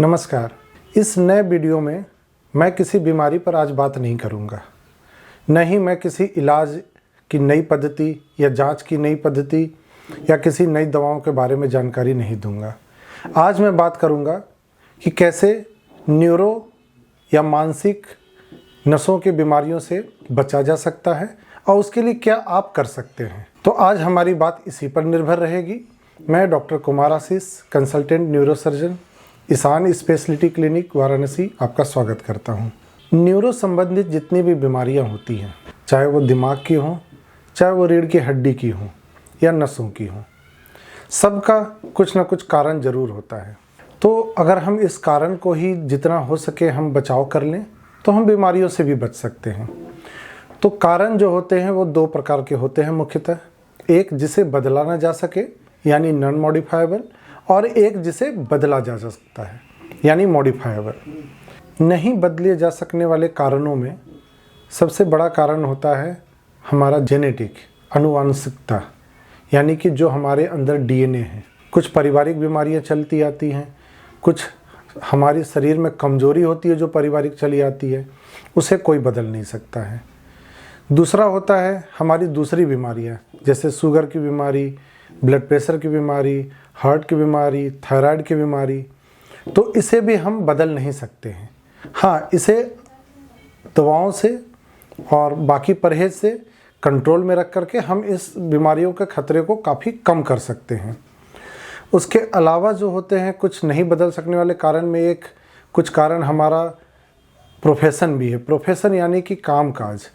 नमस्कार। इस नए वीडियो में मैं किसी बीमारी पर आज बात नहीं करूंगा, न ही मैं किसी इलाज की नई पद्धति या जांच की नई पद्धति या किसी नई दवाओं के बारे में जानकारी नहीं दूंगा। आज मैं बात करूंगा कि कैसे न्यूरो या मानसिक नसों की बीमारियों से बचा जा सकता है और उसके लिए क्या आप कर सकते हैं। तो आज हमारी बात इसी पर निर्भर रहेगी। मैं doctor Kumar Ashish, consultant neurosurgeon, Ishan speciality clinic Varanasi, आपका स्वागत करता हूं। न्यूरो संबंधित जितनी भी बीमारियां होती हैं, चाहे वो दिमाग की हों, चाहे वो रीढ़ की हड्डी की हों या नसों की हों, सबका कुछ ना कुछ कारण ज़रूर होता है। तो अगर हम इस कारण को ही जितना हो सके हम बचाव कर लें तो हम बीमारियों से भी बच सकते हैं। तो कारण जो होते हैं वो दो प्रकार के होते हैं मुख्यतः। एक जिसे बदला ना जा सके यानी नॉन मॉडिफाइबल, और एक जिसे बदला जा सकता है यानी मॉडिफाइबल। नहीं बदले जा सकने वाले कारणों में सबसे बड़ा कारण होता है हमारा जेनेटिक, आनुवंशिकता, यानी कि जो हमारे अंदर डीएनए है। कुछ पारिवारिक बीमारियां चलती आती हैं, कुछ हमारे शरीर में कमजोरी होती है जो पारिवारिक चली आती है, उसे कोई बदल नहीं सकता है। दूसरा होता है हमारी दूसरी बीमारियां, जैसे शुगर की बीमारी, ब्लड प्रेशर की बीमारी, हार्ट की बीमारी, थायराइड की बीमारी। तो इसे भी हम बदल नहीं सकते हैं। हाँ, इसे दवाओं से और बाकी परहेज से कंट्रोल में रख करके हम इस बीमारियों के खतरे को काफ़ी कम कर सकते हैं। उसके अलावा जो होते हैं कुछ नहीं बदल सकने वाले कारण में कुछ कारण हमारा प्रोफेशन भी है। प्रोफेशन यानी कि कामकाज।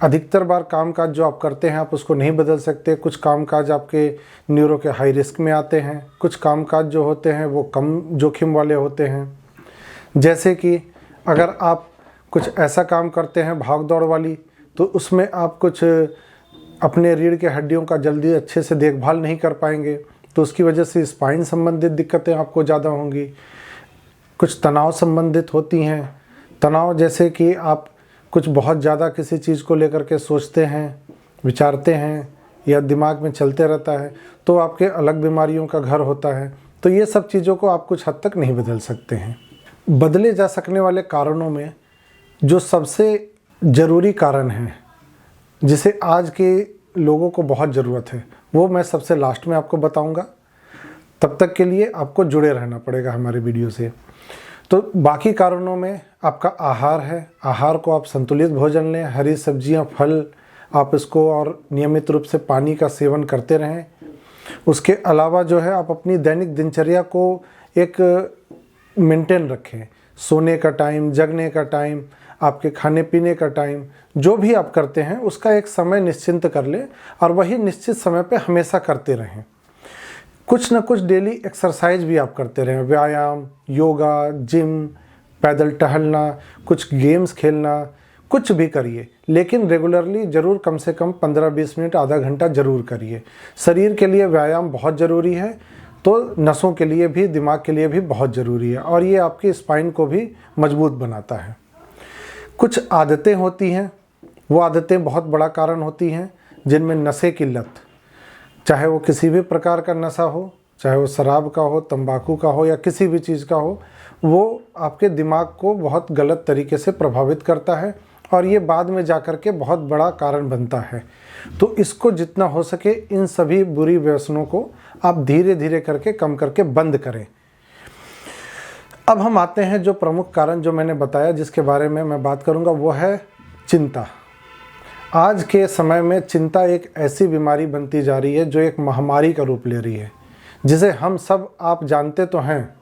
अधिकतर बार कामकाज जो आप करते हैं आप उसको नहीं बदल सकते। कुछ कामकाज आपके न्यूरो के हाई रिस्क में आते हैं, कुछ कामकाज जो होते हैं वो कम जोखिम वाले होते हैं। जैसे कि अगर आप कुछ ऐसा काम करते हैं भाग दौड़ वाली, तो उसमें आप कुछ अपने रीढ़ के हड्डियों का जल्दी अच्छे से देखभाल नहीं कर पाएंगे, तो उसकी वजह से स्पाइन संबंधित दिक्कतें आपको ज़्यादा होंगी। कुछ तनाव संबंधित होती हैं। तनाव जैसे कि आप कुछ बहुत ज़्यादा किसी चीज़ को लेकर के सोचते हैं, विचारते हैं या दिमाग में चलते रहता है, तो आपके अलग बीमारियों का घर होता है। तो ये सब चीज़ों को आप कुछ हद तक नहीं बदल सकते हैं। बदले जा सकने वाले कारणों में जो सबसे ज़रूरी कारण है, जिसे आज के लोगों को बहुत ज़रूरत है, वो मैं सबसे लास्ट में आपको बताऊंगा। तब तक के लिए आपको जुड़े रहना पड़ेगा हमारे वीडियो से। तो बाकी कारणों में आपका आहार है। आहार को आप संतुलित भोजन लें, हरी सब्जियां, फल आप इसको, और नियमित रूप से पानी का सेवन करते रहें। उसके अलावा जो है आप अपनी दैनिक दिनचर्या को एक मेंटेन रखें। सोने का टाइम, जगने का टाइम, आपके खाने पीने का टाइम, जो भी आप करते हैं उसका एक समय निश्चिंत कर लें और वही निश्चित समय पे हमेशा करते रहें। कुछ न कुछ डेली एक्सरसाइज भी आप करते रहें, व्यायाम, योगा, जिम, पैदल टहलना, कुछ गेम्स खेलना, कुछ भी करिए, लेकिन रेगुलरली ज़रूर कम से कम 15-20 मिनट, आधा घंटा ज़रूर करिए। शरीर के लिए व्यायाम बहुत ज़रूरी है, तो नसों के लिए भी, दिमाग के लिए भी बहुत ज़रूरी है, और ये आपकी स्पाइन को भी मजबूत बनाता है। कुछ आदतें होती हैं, वो आदतें बहुत बड़ा कारण होती हैं, जिनमें नशे की लत, चाहे वो किसी भी प्रकार का नशा हो, चाहे वो शराब का हो, तंबाकू का हो या किसी भी चीज़ का हो, वो आपके दिमाग को बहुत गलत तरीके से प्रभावित करता है और ये बाद में जाकर के बहुत बड़ा कारण बनता है। तो इसको जितना हो सके इन सभी बुरी व्यसनों को आप धीरे धीरे करके कम करके बंद करें। अब हम आते हैं जो प्रमुख कारण जो मैंने बताया, जिसके बारे में मैं बात करूँगा, वो है चिंता। आज के समय में चिंता एक ऐसी बीमारी बनती जा रही है जो एक महामारी का रूप ले रही है, जिसे हम सब, आप जानते तो हैं,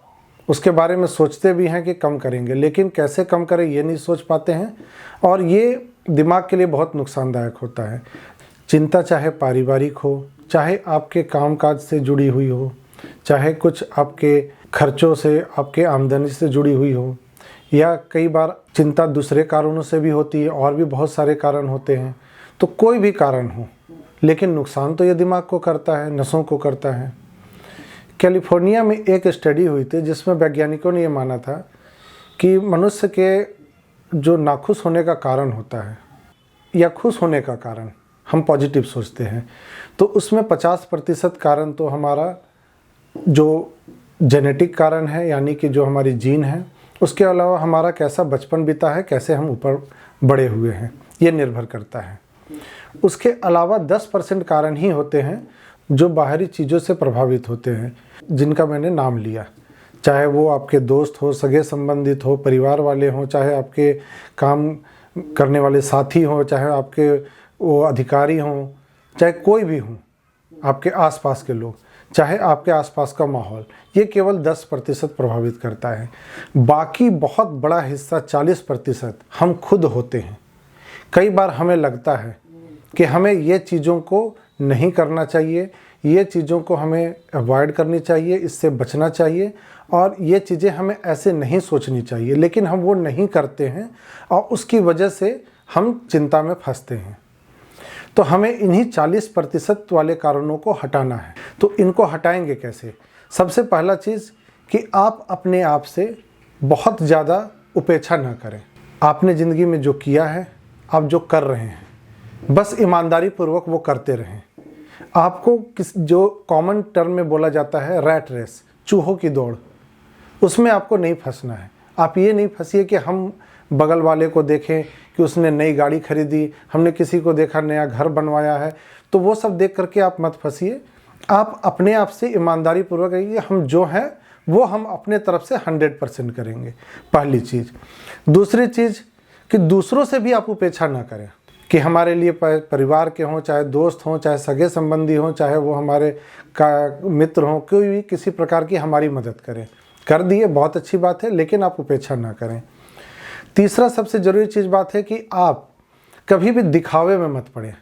उसके बारे में सोचते भी हैं कि कम करेंगे, लेकिन कैसे कम करें ये नहीं सोच पाते हैं, और ये दिमाग के लिए बहुत नुकसानदायक होता है। चिंता चाहे पारिवारिक हो, चाहे आपके कामकाज से जुड़ी हुई हो, चाहे कुछ आपके खर्चों से, आपके आमदनी से जुड़ी हुई हो, या कई बार चिंता दूसरे कारणों से भी होती है, और भी बहुत सारे कारण होते हैं। तो कोई भी कारण हो, लेकिन नुकसान तो ये दिमाग को करता है, नसों को करता है। कैलिफोर्निया में एक स्टडी हुई थी जिसमें वैज्ञानिकों ने ये माना था कि मनुष्य के जो नाखुश होने का कारण होता है या खुश होने का कारण हम पॉजिटिव सोचते हैं, तो उसमें 50% कारण तो हमारा जो जेनेटिक कारण है, यानी कि जो हमारी जीन है, उसके अलावा हमारा कैसा बचपन बीता है, कैसे हम ऊपर बड़े हुए हैं, ये निर्भर करता है। उसके अलावा 10% कारण ही होते हैं जो बाहरी चीज़ों से प्रभावित होते हैं, जिनका मैंने नाम लिया। चाहे वो आपके दोस्त हो, सगे संबंधित हो, परिवार वाले हों, चाहे आपके काम करने वाले साथी हों, चाहे आपके वो अधिकारी हों, चाहे कोई भी हों, आपके आसपास के लोग, चाहे आपके आसपास का माहौल, ये केवल 10% प्रभावित करता है। बाकी बहुत बड़ा हिस्सा 40% हम खुद होते हैं। कई बार हमें लगता है कि हमें ये चीज़ों को नहीं करना चाहिए, ये चीज़ों को हमें अवॉइड करनी चाहिए, इससे बचना चाहिए, और ये चीज़ें हमें ऐसे नहीं सोचनी चाहिए, लेकिन हम वो नहीं करते हैं और उसकी वजह से हम चिंता में फंसते हैं। तो हमें इन्हीं 40% वाले कारणों को हटाना है। तो इनको हटाएंगे कैसे? सबसे पहला चीज़ कि आप अपने आप से बहुत ज़्यादा उपेक्षा ना करें। आपने ज़िंदगी में जो किया है, आप जो कर रहे हैं, बस ईमानदारी पूर्वक वो करते रहें। आपको जो कॉमन टर्म में बोला जाता है रैट रेस, चूहों की दौड़, उसमें आपको नहीं फंसना है। आप ये नहीं फंसिए कि हम बगल वाले को देखें कि उसने नई गाड़ी खरीदी, हमने किसी को देखा नया घर बनवाया है, तो वो सब देख करके आप मत फंसिए। आप अपने आप से ईमानदारी पूर्वक रहिए, हम जो हैं वो हम अपने तरफ से 100% करेंगे, पहली चीज़। दूसरी चीज़ कि दूसरों से भी आप उपेक्षा ना करें, कि हमारे लिए परिवार के हों, चाहे दोस्त हों, चाहे सगे संबंधी हों, चाहे वो हमारे का मित्र हों, कोई भी किसी प्रकार की हमारी मदद करें, कर दिए बहुत अच्छी बात है, लेकिन आप उपेक्षा ना करें। तीसरा सबसे ज़रूरी चीज़ बात है कि आप कभी भी दिखावे में मत पड़ें।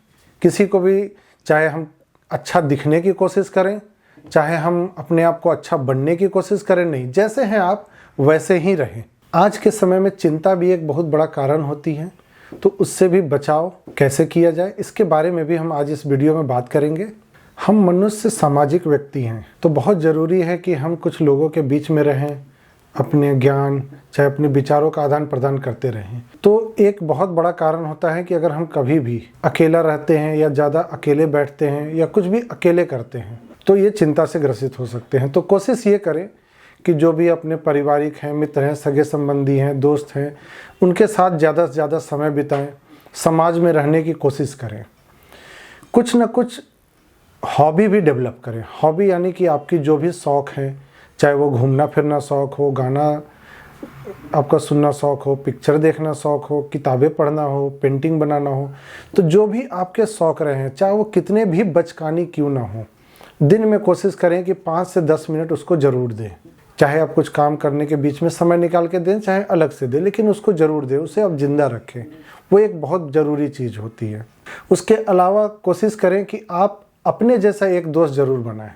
किसी को भी, चाहे हम अच्छा दिखने की कोशिश करें, चाहे हम अपने आप को अच्छा बनने की कोशिश करें, नहीं, जैसे हैं आप वैसे ही रहें। आज के समय में चिंता भी एक बहुत बड़ा कारण होती है, तो उससे भी बचाव कैसे किया जाए, इसके बारे में भी हम आज इस वीडियो में बात करेंगे। हम मनुष्य सामाजिक व्यक्ति हैं, तो बहुत ज़रूरी है कि हम कुछ लोगों के बीच में रहें, अपने ज्ञान चाहे अपने विचारों का आदान प्रदान करते रहें। तो एक बहुत बड़ा कारण होता है कि अगर हम कभी भी अकेला रहते हैं या ज़्यादा अकेले बैठते हैं या कुछ भी अकेले करते हैं, तो ये चिंता से ग्रसित हो सकते हैं। तो कोशिश ये करें कि जो भी अपने पारिवारिक हैं, मित्र हैं, सगे संबंधी हैं, दोस्त हैं, उनके साथ ज़्यादा से ज़्यादा समय बिताएं, समाज में रहने की कोशिश करें। कुछ न कुछ हॉबी भी डेवलप करें। हॉबी यानी कि आपकी जो भी शौक़ हैं, चाहे वो घूमना फिरना शौक़ हो, गाना आपका सुनना शौक़ हो, पिक्चर देखना शौक़ हो, किताबें पढ़ना हो, पेंटिंग बनाना हो, तो जो भी आपके शौक़ रहे हैं, चाहे वो कितने भी बचकानी क्यों ना हो, दिन में कोशिश करें कि 5 से 10 मिनट उसको ज़रूर दें। चाहे आप कुछ काम करने के बीच में समय निकाल के दें, चाहे अलग से दें, लेकिन उसको ज़रूर दें, उसे आप जिंदा रखें। वो एक बहुत ज़रूरी चीज़ होती है। उसके अलावा कोशिश करें कि आप अपने जैसा एक दोस्त ज़रूर बनाएं।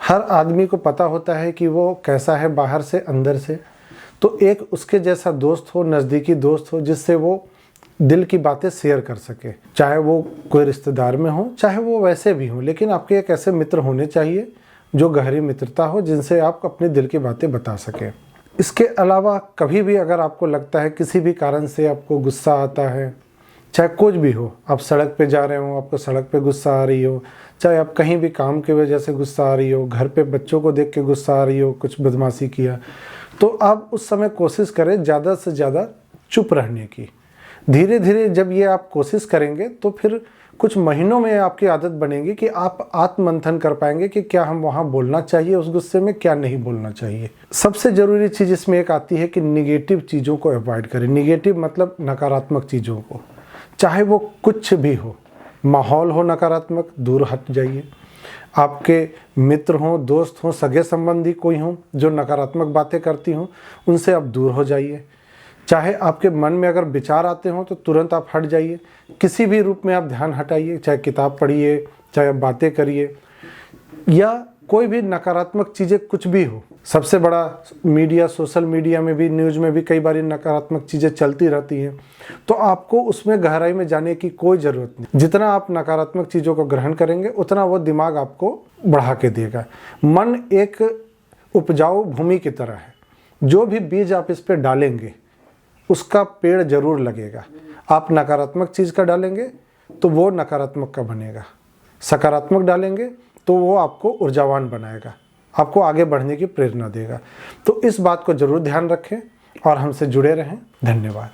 हर आदमी को पता होता है कि वो कैसा है बाहर से अंदर से, तो एक उसके जैसा दोस्त हो, नज़दीकी दोस्त हो, जिससे वो दिल की बातें शेयर कर सके। चाहे वो कोई रिश्तेदार में हो, चाहे वो वैसे भी हो, लेकिन आपके एक ऐसे मित्र होने चाहिए जो गहरी मित्रता हो, जिनसे आप अपने दिल की बातें बता सकें। इसके अलावा कभी भी अगर आपको लगता है किसी भी कारण से आपको गुस्सा आता है, चाहे कुछ भी हो, आप सड़क पे जा रहे हो, आपको सड़क पे गुस्सा आ रही हो, चाहे आप कहीं भी काम की वजह से गुस्सा आ रही हो, घर पे बच्चों को देख के गुस्सा आ रही हो, कुछ बदमाशी किया, तो आप उस समय कोशिश करें ज़्यादा से ज़्यादा चुप रहने की। धीरे धीरे जब ये आप कोशिश करेंगे तो फिर कुछ महीनों में आपकी आदत बनेगी कि आप आत्ममंथन कर पाएंगे कि क्या हम वहाँ बोलना चाहिए उस गुस्से में, क्या नहीं बोलना चाहिए। सबसे ज़रूरी चीज़ इसमें एक आती है कि निगेटिव चीज़ों को अवॉइड करें। निगेटिव मतलब नकारात्मक चीज़ों को, चाहे वो कुछ भी हो, माहौल हो नकारात्मक, दूर हट जाइए। आपके मित्र हों, दोस्त हों, सगे संबंधी कोई हों जो नकारात्मक बातें करती हों, उनसे आप दूर हो जाइए। चाहे आपके मन में अगर विचार आते हों तो तुरंत आप हट जाइए। किसी भी रूप में आप ध्यान हटाइए, चाहे किताब पढ़िए, चाहे आप बातें करिए, या कोई भी नकारात्मक चीज़ें कुछ भी हो। सबसे बड़ा मीडिया, सोशल मीडिया में भी, न्यूज़ में भी कई बार नकारात्मक चीज़ें चलती रहती हैं, तो आपको उसमें गहराई में जाने की कोई ज़रूरत नहीं। जितना आप नकारात्मक चीज़ों को ग्रहण करेंगे उतना वो दिमाग आपको बढ़ा के देगा। मन एक उपजाऊ भूमि की तरह है, जो भी बीज आप इस पर डालेंगे उसका पेड़ जरूर लगेगा। आप नकारात्मक चीज़ का डालेंगे तो वो नकारात्मक का बनेगा, सकारात्मक डालेंगे तो वो आपको ऊर्जावान बनाएगा, आपको आगे बढ़ने की प्रेरणा देगा। तो इस बात को ज़रूर ध्यान रखें और हमसे जुड़े रहें। धन्यवाद।